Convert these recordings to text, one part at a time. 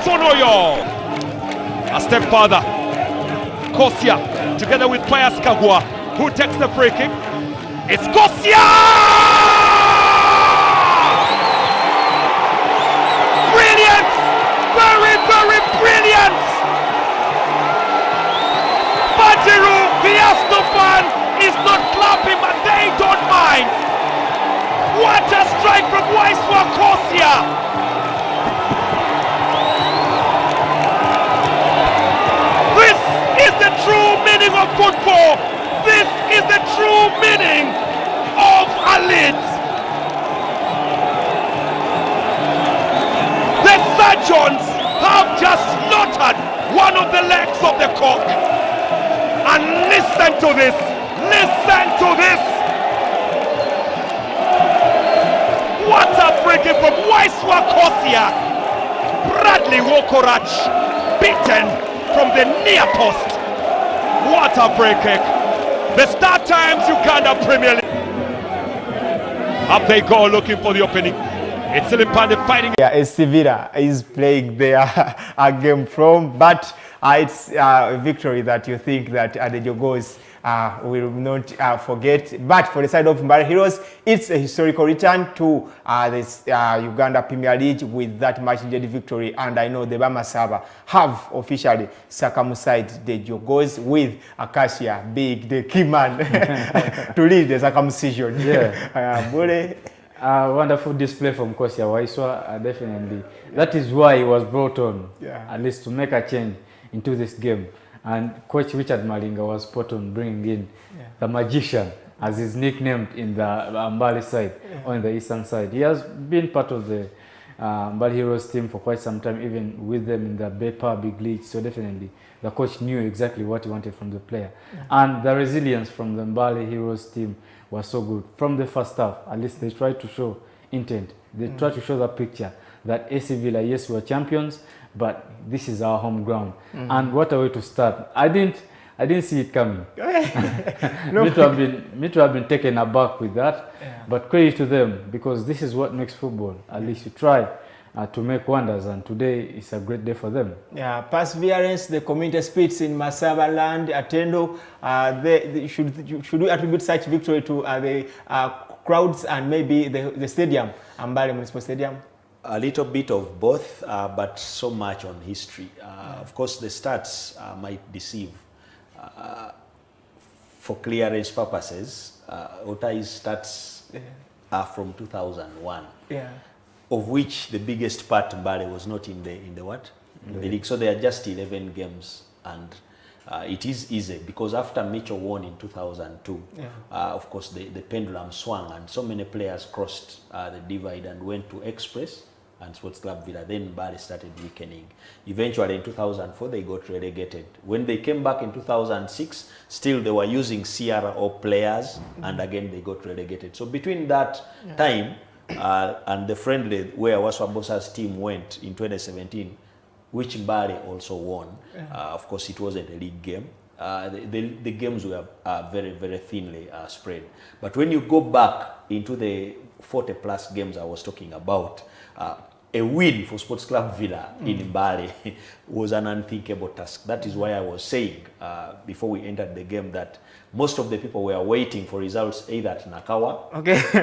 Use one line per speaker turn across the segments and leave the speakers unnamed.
Tonoyo. A step further. Kosia together with Pius Kagwa, who takes the free kick. It's Kosia! Brilliant! Very, very brilliant! Bajiru, the Arsenal fan, is not clapping, but they don't mind. What a strike from Waiswa Kosia! This is the true meaning of football. This is the true meaning of a lead. The surgeons have just slaughtered one of the legs of the cock. And listen to this. Listen to this. What a free kick from Waiswa Kosia. Bradley Wokorach beaten from the near post. What a free kick. The StarTimes Uganda Premier League. Up they go looking for the opening. It's Silimpande fighting.
Yeah, Sevilla is playing their game from, but it's a victory that you think that the Jogos will not forget. But for the side of Mbale Heroes, it's a historical return to this Uganda Premier League with that much-needed victory. And I know the Bamasaba have officially circumcised the Jogos with Acacia being the key man to lead the circumcision.
Yeah. Wonderful display from Kosia Waiswa, definitely. That is why he was brought on, at least to make a change into this game. And Coach Richard Malinga was spot on bringing in the magician, as is nicknamed in the Mbale side, or in the eastern side. He has been part of the Mbale Heroes team for quite some time, even with them in the Bepa Big League. So definitely, the coach knew exactly what he wanted from the player. And the resilience from the Mbale Heroes team was so good. From the first half, at least they tried to show intent. They tried to show the picture that AC Villa, yes, we are champions, but this is our home ground. And what a way to start. I didn't see it coming. Me to have been taken aback with that. But credit to them, because this is what makes football. At least you try to make wonders, and today is a great day for them. Yeah,
perseverance, the community spirits in Masaba land, Atendo, should we attribute such victory to the crowds and maybe the stadium, Mbale Municipal Stadium?
A little bit of both, but so much on history. Of course, the stats might deceive. For clearance purposes, Otai's stats are from 2001. Of which the biggest part Mbale was not in the what? In the league. So there are just 11 games, and it is easy because after Mitchell won in 2002, of course the pendulum swung and so many players crossed the divide and went to Express and Sports Club Villa. Then Mbale started weakening. Eventually in 2004 they got relegated. When they came back in 2006, still they were using CRO players, and again they got relegated. So between that time and the friendly where Waswabosa's team went in 2017, which Mbale also won. Of course, it wasn't a league game. The games were very, very thinly spread. But when you go back into the 40-plus games I was talking about, a win for Sports Club Villa in Mbale was an unthinkable task. That is why I was saying before we entered the game that most of the people were waiting for results either at Nakawa,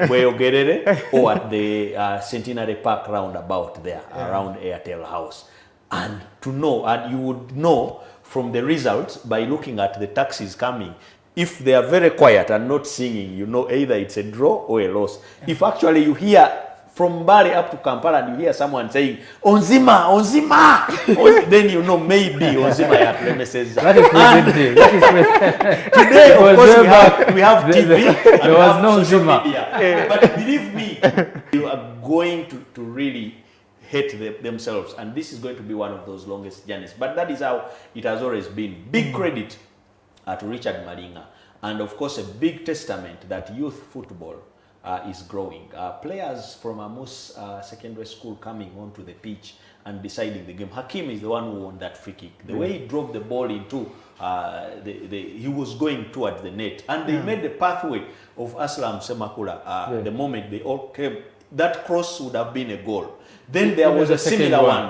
Weogerere, or at the Centenary Park roundabout there, around Airtel House. And to know, and you would know from the results by looking at the taxis coming, if they are very quiet and not singing, you know either it's a draw or a loss. If actually you hear from Mbale up to Kampala and you hear someone saying, Onzima, Onzima, then you know maybe Onzima at premises.
That is present.
Today, of course, we have TV.
There was no Onzima.
But believe me, you are going to really hate themselves, and this is going to be one of those longest journeys. But that is how it has always been. Big credit to Richard Malinga, and of course a big testament that youth football is growing. Players from Amos Secondary School coming onto the pitch and deciding the game. Hakim is the one who won that free kick. The way he drove the ball into, he was going towards the net, and they made the pathway of Aslam Semakula. The moment they all came that cross would have been a goal. Then there was a similar one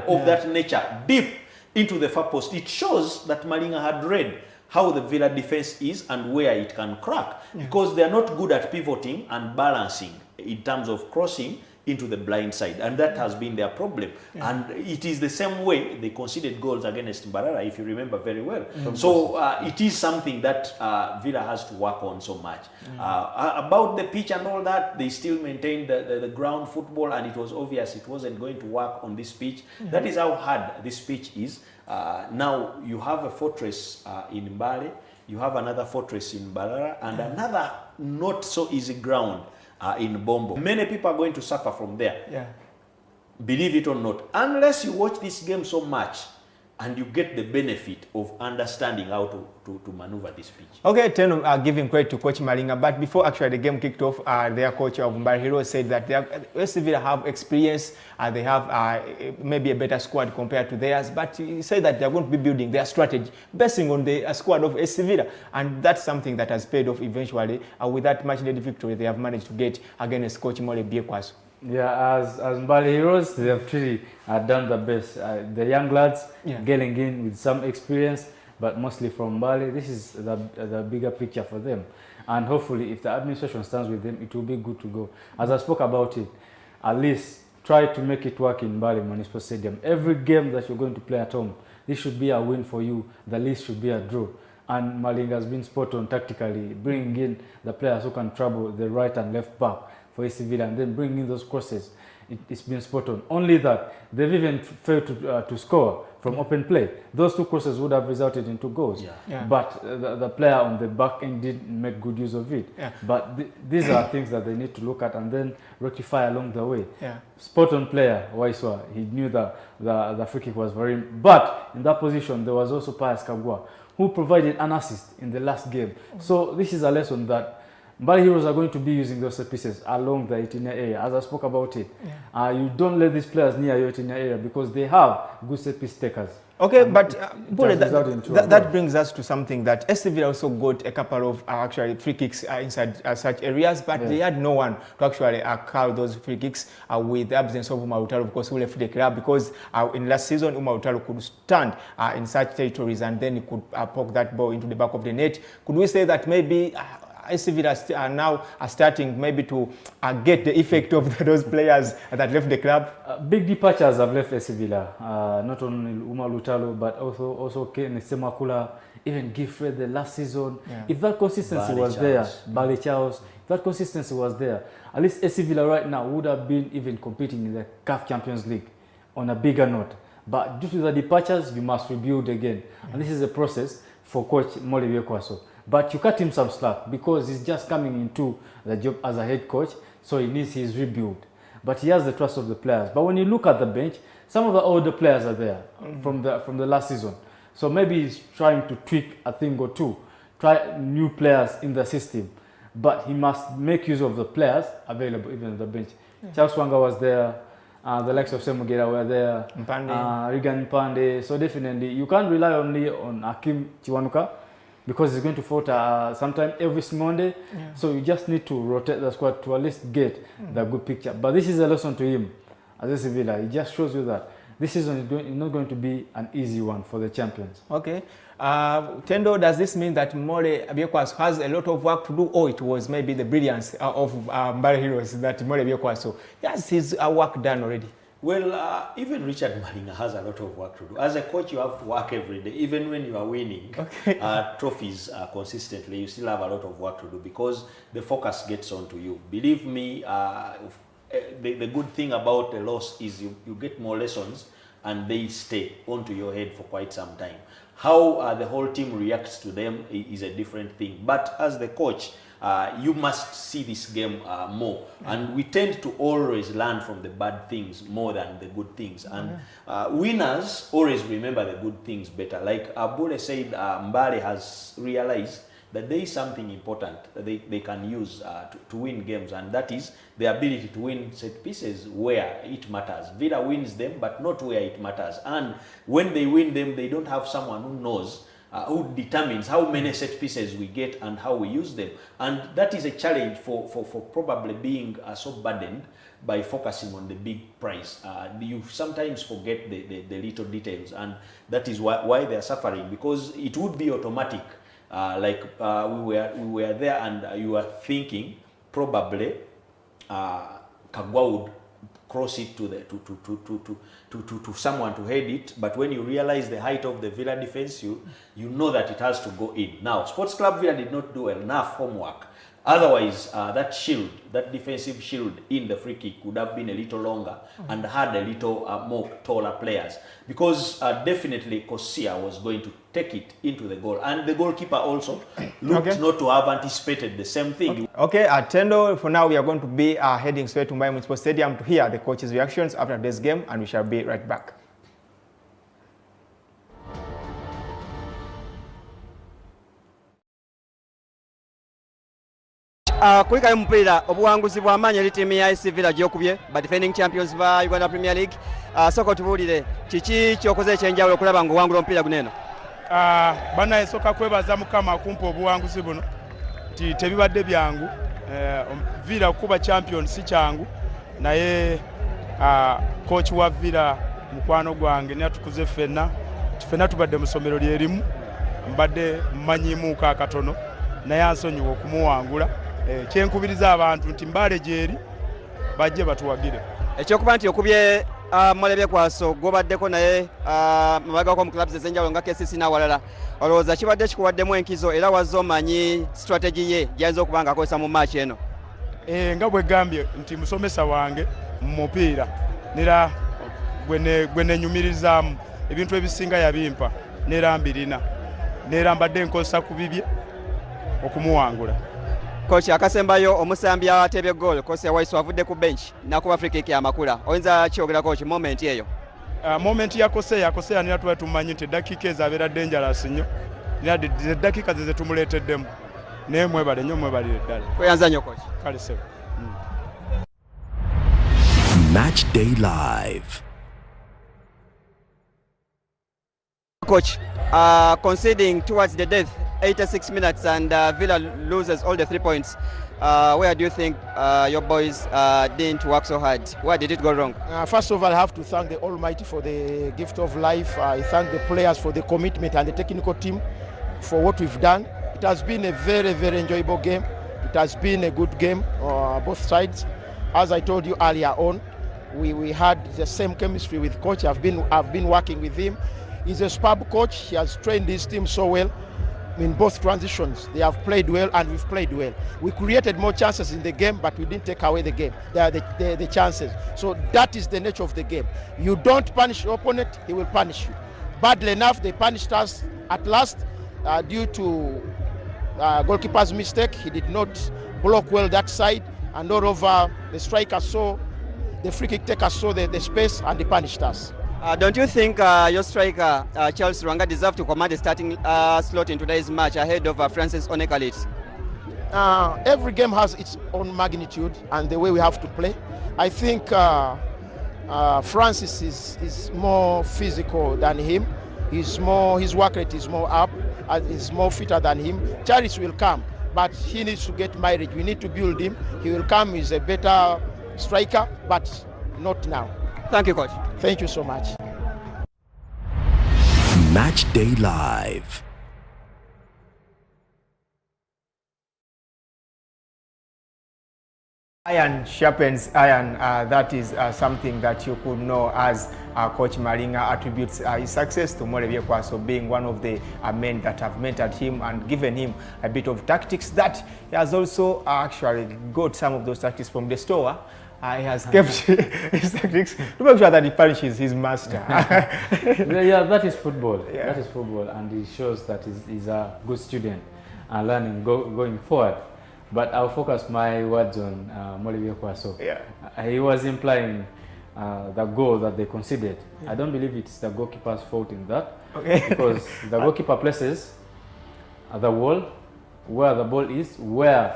of that nature, deep into the far post. It shows that Malinga had read how the Villa defense is and where it can crack, because they are not good at pivoting and balancing in terms of crossing into the blind side, and that has been their problem. And it is the same way they conceded goals against Mbarara, if you remember very well. So it is something that Villa has to work on so much. About the pitch and all that, they still maintained the ground football, and it was obvious it wasn't going to work on this pitch. That is how hard this pitch is. Now you have a fortress in Mbale, you have another fortress in Mbarara, and another not so easy ground in Bombo. Many people are going to suffer from there. Believe it or not, unless you watch this game so much and you get the benefit of understanding how to maneuver this pitch.
Okay, Teno, giving credit to Coach Malinga, but before actually the game kicked off, their coach of Mbale Heroes said that West Villa have experience, they have maybe a better squad compared to theirs, but he said that they're going to be building their strategy basing on the squad of West Villa, and that's something that has paid off eventually with that much-needed victory they have managed to get against Coach Mbale Biekwaso.
Yeah, as Mbale Heroes, they have really done the best. The young lads getting in with some experience, but mostly from Mbale. This is the bigger picture for them. And hopefully, if the administration stands with them, it will be good to go. As I spoke about it, at least try to make it work in Mbale Municipal Stadium. Every game that you're going to play at home, this should be a win for you. The least should be a draw. And Malinga has been spot on tactically, bringing in the players who can trouble the right and left back for AC Villa, and then bringing in those crosses. It's been spot on. Only that they've even failed to score from open play. Those two crosses would have resulted in 2 goals. But the player on the back end did make good use of it. But these are things that they need to look at and then rectify along the way. Spot on player, Waiswa, he knew that the free kick was very... But in that position, there was also Pius Kagwa, who provided an assist in the last game. So this is a lesson that Mbale Heroes are going to be using those set pieces along the 18-yard area, as I spoke about it. You don't let these players near your 18-yard area because they have good set piece takers.
Okay, but that brings us to something that SC Villa also got a couple of actually free kicks inside such areas, but they had no one to actually call those free kicks with the absence of Umar Utalo, of course, who left the club, because in last season Umar Utalo could stand in such territories and then he could poke that ball into the back of the net. Could we say that maybe AC Villa are now starting maybe to get the effect of those players that left the club?
Big departures have left AC Villa. Not only Umar Lutalo, but also Ken Semakula, even Giffred the last season. If that consistency was there, Bale Charles, if that consistency was there, at least AC Villa right now would have been even competing in the CAF Champions League on a bigger note. But due to the departures, you must rebuild again. And this is a process for Coach Mbale Biekwaso. But you cut him some slack because he's just coming into the job as a head coach, so he needs his rebuild. But he has the trust of the players. But when you look at the bench, some of the older players are there from the last season. So maybe he's trying to tweak a thing or two, try new players in the system. But he must make use of the players available even on the bench. Charles Wanga was there. The likes of Semugera were there. Regan Mpande. So definitely, you can't rely only on Hakim Chiwanuka, because he's going to falter sometime every Monday. So you just need to rotate the squad to at least get the good picture. But this is a lesson to him as a Villa. It just shows you that this season is not going to be an easy one for the champions.
Okay. Tendo, does this mean that Mbale Biekwaso has a lot of work to do, or it was maybe the brilliance of Mbale Heroes that Mbale Biekwaso has his work done already?
Well, even Richard Malinga has a lot of work to do. As a coach, you have to work every day. Even when you are winning trophies consistently, you still have a lot of work to do because the focus gets onto you. Believe me, the good thing about the loss is you get more lessons and they stay onto your head for quite some time. How the whole team reacts to them is a different thing. But as the coach, you must see this game more. And we tend to always learn from the bad things more than the good things. And winners always remember the good things better. Like Abule said, Mbale has realized that there is something important that they can use to win games, and that is the ability to win set pieces where it matters. Villa wins them, but not where it matters. And when they win them, they don't have someone who knows who determines how many set pieces we get and how we use them. And that is a challenge for probably being so burdened by focusing on the big prize. You sometimes forget the little details, and that is why they are suffering, because it would be automatic. We were there, and you are thinking probably Kagwa would cross it to someone to head it, but when you realize the height of the Villa defense, you know that it has to go in. Now, Sports Club Villa did not do enough homework. Otherwise, that shield, that defensive shield in the free kick would have been a little longer and had a little more taller players, because definitely Kosia was going to take it into the goal, and the goalkeeper also looked not to have anticipated the same thing.
Okay, at Tendo, for now we are going to be heading straight to Mbale Municipal Stadium to hear the coach's reactions after this game, and we shall be right back.
Kulikayo mpira obuwanguzi bw'amaanyi eri ttiimu ya AS Villa gy'okubye ba defending champions ba Uganda Premier League. Sooka tubuulire kiki ky'okoze ekyenjawulo okulaba ng'owangula omupiira guno eno?
Bannaye sooka kwebaza Mukama akumpa obuwanguzi buno nti tebibadde byangu. Villa okuba champion si kyangu, naye coach wa Villa mukwano gwange n'atukuze ffenna tubadde mu ssomero lyerimu, mbadde mmanyiimuuko akatono, naye ansonyiwa okumuwangula. Kyenkubiriza abantu nti Mbale gyeri bajje batuwagire.
Ekyokuba nti okubye Mulebye Kwaso gwobaddeko naye mabagako mu clubs ez'enjawulo nga KCC n'awalala, olowooza kibadde kikuwaddemu enkizo era wazze omanyi strategy ye gy'ayinza okuba ng'akozesa mu match eno?
Nga bwe gambye nti musomesa wange mu mupiira, nera gwe nenyumirizaamu ebintu ebisinga yabimpa nera mbirina, nera mbadde nkozesa ku bibye okumuwangula.
Coach akasembayo omusambi atebye goal, Kosia Waiswa avudde ku bench nakuba free kick amakula. Oyinza kyogera coach moment eyo?
Moment ya Kosia nira tuba tumanyi nti dakika ezabeera dangerous nnyo, nira dakika ze tumuleeteddemu, naye mwebale nnyo, mwebalire ddala.
Kweyanza nnyo coach.
Kale sebo.
Match Day Live.
Coach, conceding towards the death, 86 minutes, and Villa loses all the 3 points. Where do you think your boys didn't work so hard? Where did it go wrong?
First of all, I have to thank the Almighty for the gift of life. I thank the players for the commitment and the technical team for what we've done. It has been a very, very enjoyable game. It has been a good game, both sides. As I told you earlier on, we had the same chemistry with coach. I've been working with him. He's a superb coach. He has trained his team so well. In both transitions, they have played well, and we've played well. We created more chances in the game, but we didn't take away the chances. So that is the nature of the game. You don't punish your opponent, he will punish you. Badly enough, they punished us at last due to goalkeeper's mistake. He did not block well that side, and moreover, the striker saw, the free kick taker saw the space, and they punished us.
Don't you think your striker, Charles Rwanga, deserved to command the starting slot in today's match ahead of Francis Onekalit?
Every game has its own magnitude and the way we have to play. I think Francis is more physical than him. His work rate is more up, is more fitter than him. Charles will come, but he needs to get mileage. We need to build him. He will come, he's a better striker, but not now.
Thank you, coach.
Thank you so much.
Match Day Live.
Iron sharpens iron. That is something that you could know as Coach Malinga attributes his success to Mbale Kwaso being one of the men that have mentored him and given him a bit of tactics that he has also actually got some of those tactics from the store. He has kept his tactics to make sure that he punishes his master.
Yeah, that is football.
Yeah.
That is football, and it shows that he's a good student and learning going forward. But I'll focus my words on Mbale Kwaso.
Yeah.
He was implying the goal that they conceded. Yeah. I don't believe it's the goalkeeper's fault in that.
Okay.
Because the goalkeeper places the wall where the ball is, where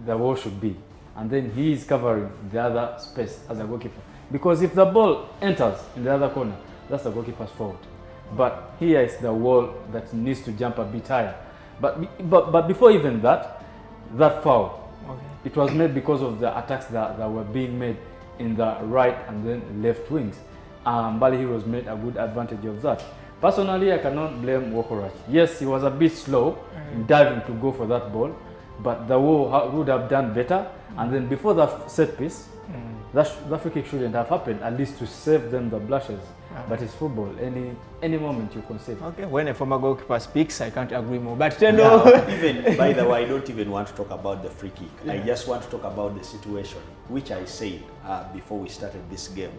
the wall should be. And then he is covering the other space as a goalkeeper. Because if the ball enters in the other corner, that's the goalkeeper's fault. but here is the wall that needs to jump a bit higher. But before even that foul, it was made because of the attacks that were being made in the right and then left wings. Mbale Heroes made a good advantage of that. Personally, I cannot blame Wokorach. Yes, he was a bit slow in diving to go for that ball, but the wall would have done better. And then before that set piece, that free kick shouldn't have happened, at least to save them the blushes. But it's football. Any moment you concede.
Okay, when a former goalkeeper speaks, I can't agree more. But
even by the way, I don't even want to talk about the free kick. I just want to talk about the situation, which I said before we started this game,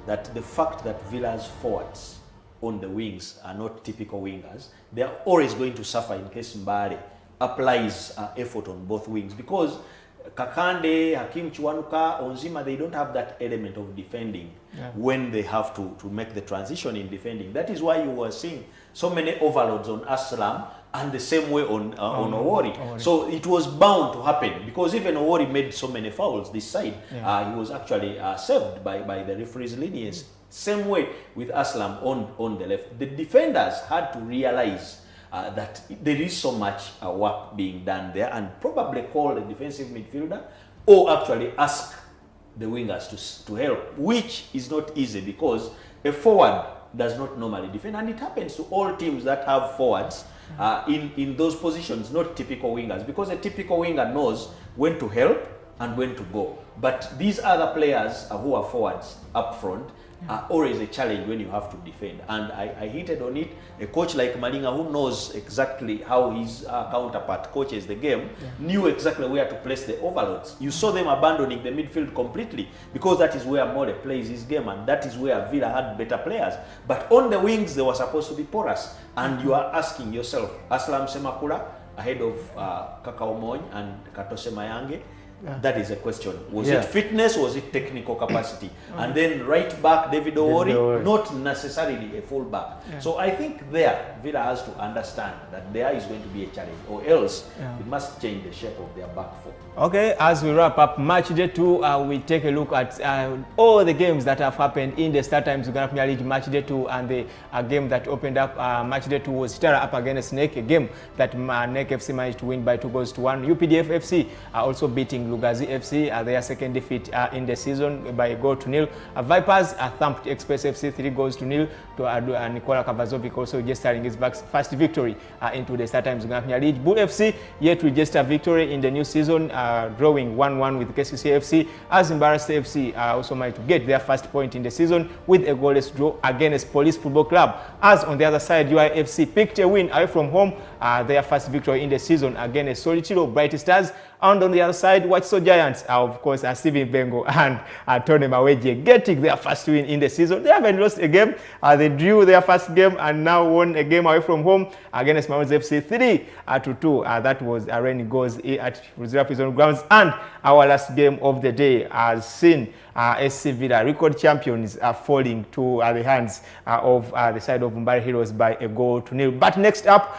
that the fact that Villa's forwards on the wings are not typical wingers, they are always going to suffer in case Mbale applies effort on both wings, because Kakande, Hakim Chiwanuka, Onzima, they don't have that element of defending when they have to make the transition in defending. That is why you were seeing so many overloads on Aslam and the same way on Owori. So it was bound to happen, because even Owori made so many fouls this side. He was actually saved by the referee's lenience. Same way with Aslam on the left. The defenders had to realize that there is so much work being done there, and probably call the defensive midfielder or actually ask the wingers to help, which is not easy, because a forward does not normally defend, and it happens to all teams that have forwards in those positions, not typical wingers, because a typical winger knows when to help and when to go. But these other players who are forwards up front are always a challenge when you have to defend. And I hinted on it. A coach like Malinga, who knows exactly how his counterpart coaches the game, knew exactly where to place the overloads. You saw them abandoning the midfield completely, because that is where Mbale plays his game, and that is where Villa had better players. But on the wings, they were supposed to be porous. And you are asking yourself, Aslam Semakula ahead of Kakao Moy and Katose Mayange, that is a question. Was it fitness? Was it technical capacity? And then right back, David Owori, not necessarily a full back. So I think there, Villa has to understand that there is going to be a challenge, or else we must change the shape of their back four.
Okay, as we wrap up match day 2, we take a look at all the games that have happened in the StarTimes Uganda Premier League match day 2, and the game that opened up match day 2 was Stara up against NEC, a game that NEC FC managed to win by 2-1. UPDF FC also beating Lugazi FC, their second defeat in the season by 1-0. Vipers thumped Express FC 3-0 to Nikola Kavazovic also registering his first victory into the StarTimes Uganda Premier League. Bull FC yet to register victory in the new season, drawing 1-1 with KCC FC, as Embarrassed FC also managed to get their first point in the season with a goalless draw against Police Football Club. As on the other side, UIFC picked a win away from home, their first victory in the season against Solitiro Bright Stars. And on the other side, White Soul Giants, of course, Steven Bengo and Tony Maweje getting their first win in the season. They haven't lost a game. They drew their first game and now won a game away from home against Mount FC 3-2. That was a rainy goals at Reserve Prison Grounds. And our last game of the day has seen SC Villa, record champions, falling to the hands of the side of Mbale Heroes by 1-0. But next up,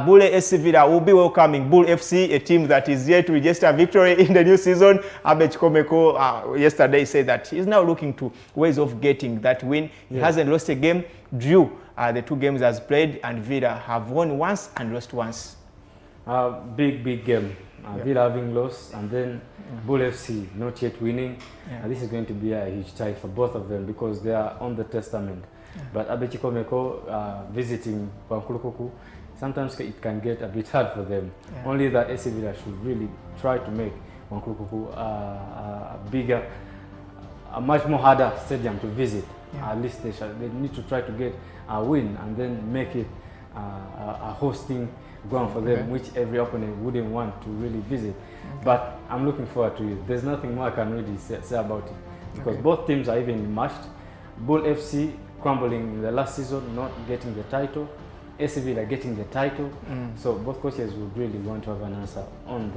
Bule SC Villa will be welcoming Bull FC, a team that is yet to register victory in the new season. Abech Komeko yesterday said that he's now looking to ways of getting that win. He hasn't lost a game, drew the 2 games has played, and Villa have won once and lost once.
Big game. Villa having lost, and then Bull FC not yet winning. This is going to be a huge tie for both of them, because they are on the testament. But Abechi Komeko visiting Wankulukuku, sometimes it can get a bit hard for them. Only that SC Villa should really try to make Wankulukuku a bigger, a much more harder stadium to visit. At least they need to try to get a win and then make it a hosting ground for them, which every opponent wouldn't want to really visit. But I'm looking forward to it. There's nothing more I can really say about it, because both teams are even matched. Bull FC crumbling in the last season, not getting the title. SC Villa getting the title. So both coaches would really want to have an answer on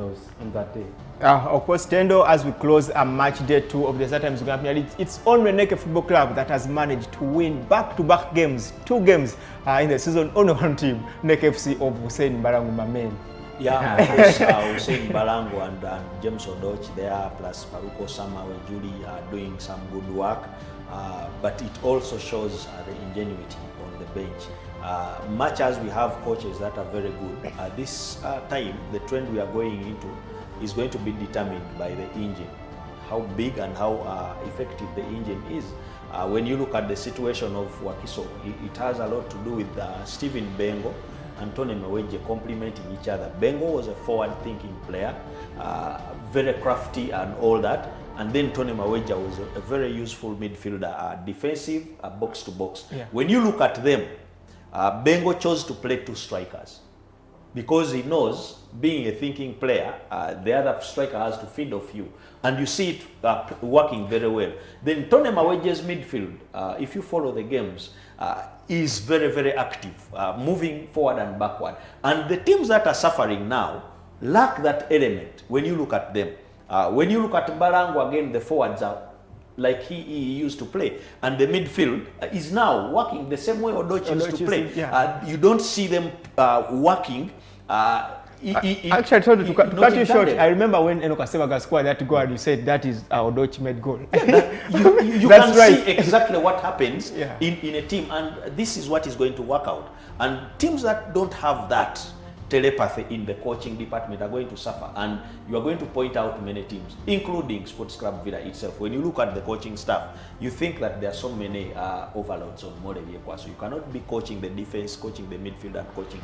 that day.
Of course, Tendo, as we close match day 2 of the StarTimes Uganda Premier League, it's only NEC Football Club that has managed to win back-to-back games, 2 games in the season. Only one team, NEC FC of Hussein Baranguma men.
Yeah, of course, Hussein Balango and James Odoch there, plus Faruko Samawe Julie are doing some good work. But it also shows the ingenuity on the bench. Much as we have coaches that are very good, this time the trend we are going into is going to be determined by the engine. How big and how effective the engine is. When you look at the situation of Wakiso, it has a lot to do with Stephen Bengo and Tony Maweje complementing each other. Bengo was a forward-thinking player, very crafty and all that. And then Tony Maweja was a very useful midfielder, defensive, box-to-box. Yeah. When you look at them, Bengo chose to play two strikers because he knows, being a thinking player, the other striker has to feed off you. And you see it working very well. Then Tony Maweje's midfield, if you follow the games, is very, very active, moving forward and backward. And the teams that are suffering now lack that element when you look at them. When you look at Balango again, the forwards are like he used to play, and the midfield is now working the same way Odoch used to play. Yeah. You don't see them working.
Actually, I told you to cut you short. I remember when Enoch Sebaga scored that goal, and you said that is Odoch made goal.
Yeah, you can see exactly what happens in a team, and this is what is going to work out. And teams that don't have that telepathy in the coaching department are going to suffer, and you are going to point out many teams, including Sports Club Villa itself. When you look at the coaching staff, you think that there are so many overloads on Moreviekwa, so you cannot be coaching the defense, coaching the midfield, and coaching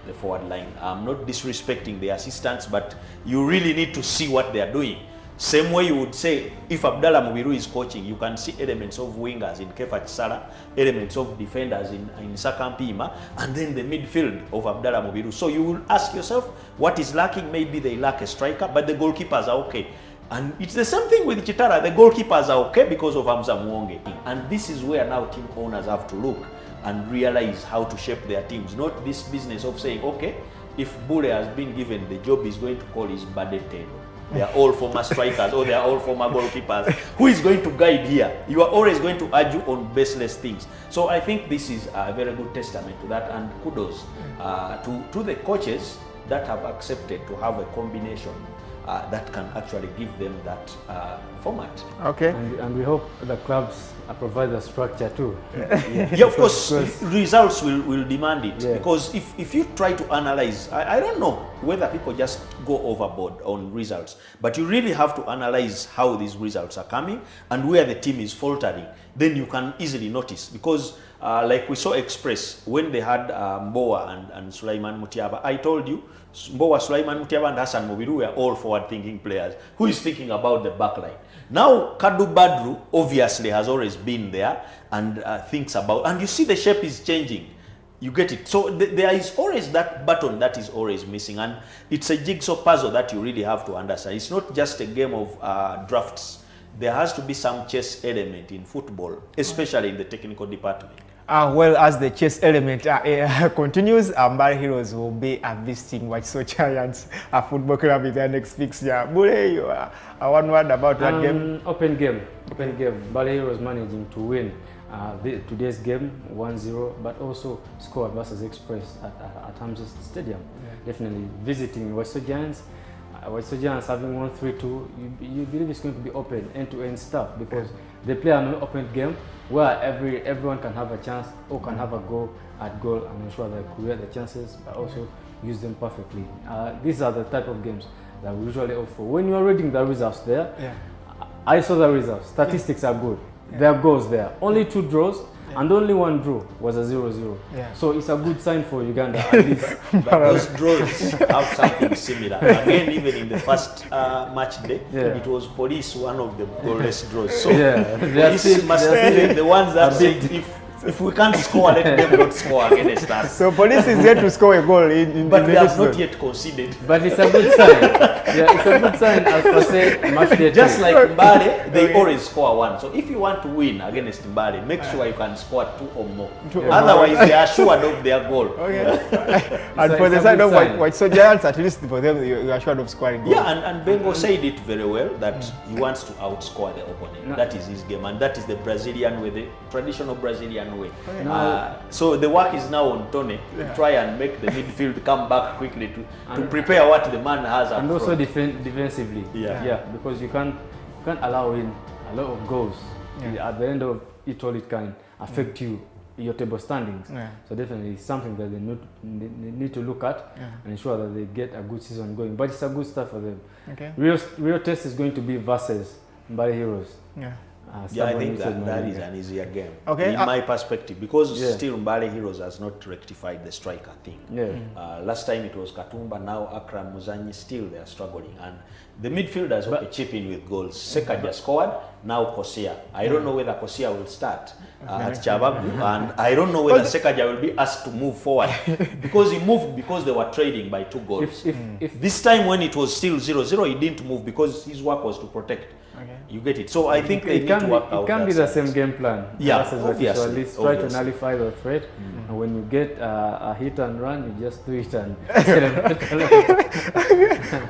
the forward line. I'm not disrespecting the assistants, but you really need to see what they are doing. Same way you would say, if Abdallah Mubiru is coaching, you can see elements of wingers in Kefa Chisala, elements of defenders in Saka Mpima, and then the midfield of Abdallah Mubiru. So you will ask yourself, what is lacking? Maybe they lack a striker, but the goalkeepers are okay. And it's the same thing with Chitara. The goalkeepers are okay because of Hamza Mwonge. And this is where now team owners have to look and realize how to shape their teams. Not this business of saying, okay, if Bule has been given the job, he's going to call his Badete. They are all former strikers or they are all former goalkeepers. Who is going to guide here? You are always going to argue on baseless things. So I think this is a very good testament to that, and kudos to the coaches that have accepted to have a combination that can actually give them that format.
Okay.
And we hope the clubs provide the structure too.
Yeah, of course, results will demand it. Yeah. Because if you try to analyze, I don't know whether people just go overboard on results, but you really have to analyze how these results are coming and where the team is faltering. Then you can easily notice, because like we saw Express, when they had Mbowa and Sulaiman Mutiaba, I told you, Mbowa, Sulaiman Mutiaba and Hassan Mobiru were all forward-thinking players. Who is thinking about the backline? Now, Kadu Badru obviously has always been there and thinks about, and you see the shape is changing. You get it. So there is always that button that is always missing, and it's a jigsaw puzzle that you really have to understand. It's not just a game of drafts. There has to be some chess element in football, especially in the technical department.
Well, as the chess element continues, Mbale Heroes will be visiting Wakiso Giants football club in their next fixture. Bule, one word about that game?
Open game. Mbale Heroes managing to win today's game 1-0, but also score versus Express at Hamza Stadium. Yeah. Definitely visiting Wakiso Giants. Wakiso Giants having won 3-2, you believe it's going to be open, end-to-end stuff, because they play an open game where everyone can have a chance or can have a go at goal and ensure they create the chances, but also use them perfectly. These are the type of games that we usually offer. When you are reading the results there, I saw the results. Statistics are good. There are goals there. Only 2 draws. And only 1 draw was a 0-0. Yeah. So it's a good sign for Uganda at least.
But those draws have something similar. Again, even in the first match day, it was Police one of the goalless draws. So Police must be the ones that say, if we can't score, let them not score against us.
So Police is yet to score a goal
but they have not yet conceded.
But it's a good sign. It's a good sign as per se match day.
Just like Mbale, they always score 1. So if you want to win against Mbale, make sure you can score 2 or more. Otherwise, they are assured of their goal.
Okay. And for the side of Wakiso Giants, at least for them, you are assured of scoring goals.
Yeah, and Bengo said it very well that he wants to outscore the opponent. That is his game, and that is the Brazilian way, the traditional Brazilian Nigerian way. So the work is now on Tony to try and make the midfield come back quickly to prepare what the man has up
and
front.
also defensively. Because you can't allow in a lot of goals. At the end of it all, it can affect you, your table standings. So definitely it's something that they need to look at and ensure that they get a good season going. But it's a good start for them. Real test is going to be versus Mbale Heroes.
I think that is an easier game in my perspective, because still Mbale Heroes has not rectified the striker thing. Last time it was Katumba, now Akram Muzanyi, still they are struggling, and the midfielders chip in with goals. Sekaja scored, now Kosia. I don't know whether Kosia will start at Chabagu, and I don't know whether Sekaja will be asked to move forward because he moved because they were trading by 2 goals. If this time when it was still 0-0, he didn't move because his work was to protect. You get it. So I think they need to work out.
It can be the same game plan.
Obviously.
So at least try to nullify the threat. And when you get a hit and run, you just do it and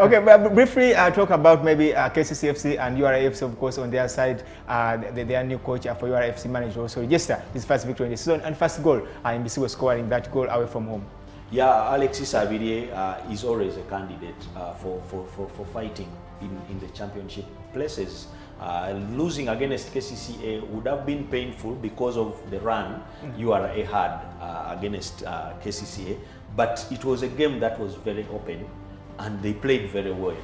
Okay, but briefly talk about maybe KCCFC and URAFC, of course, on their side. Their new coach for URAFC managed also register his first victory in the season and first goal. NBC was scoring that goal away from home.
Alexis Abirie is always a candidate for fighting in the championship places. Losing against KCCA would have been painful because of the run URA had against KCCA, but it was a game that was very open and they played very well.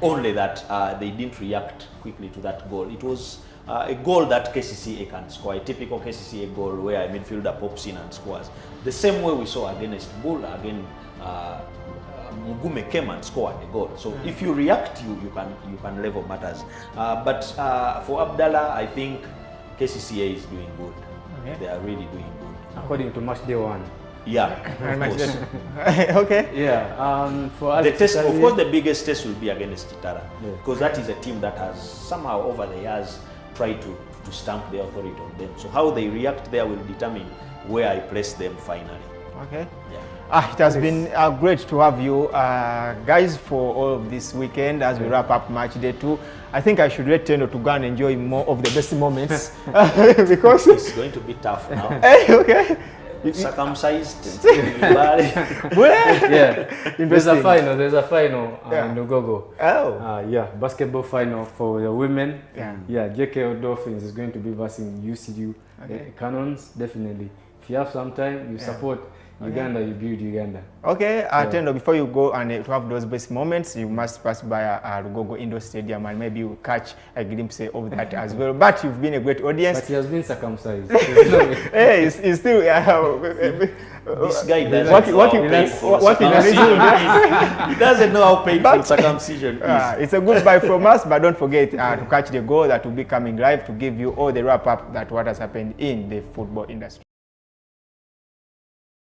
Only that they didn't react quickly to that goal. It was a goal that KCCA can score, a typical KCCA goal where a midfielder pops in and scores. The same way we saw against Bull, again, Mugume came and scored a goal. So if you react, you can level matters. But for Abdallah, I think KCCA is doing good. They are really doing good.
According to match day 1. For
the test, of course, the biggest test will be against Chitara, because that is a team that has somehow over the years tried to stamp the authority on them. So how they react there will determine where I place them finally.
It has been great to have you guys for all of this weekend as we wrap up match day 2. I think I should let Tendo to go and enjoy more of the best moments because
it's going to be tough now. Circumcised.
There's a final in Ugogo. Basketball final for the women. JKO Dolphins is going to be versus UCU Cannons. Definitely, if you have some time, you support Uganda, you build Uganda.
Tendo, before you go and to have those best moments, you must pass by Rugogo Indoor Stadium and maybe you catch a glimpse of that as well. But you've been a great audience.
But he has been circumcised.
He's still...
this guy doesn't he doesn't know how painful circumcision is.
It's a goodbye from us, but don't forget to catch the goal that will be coming live to give you all the wrap-up that what has happened in the football industry.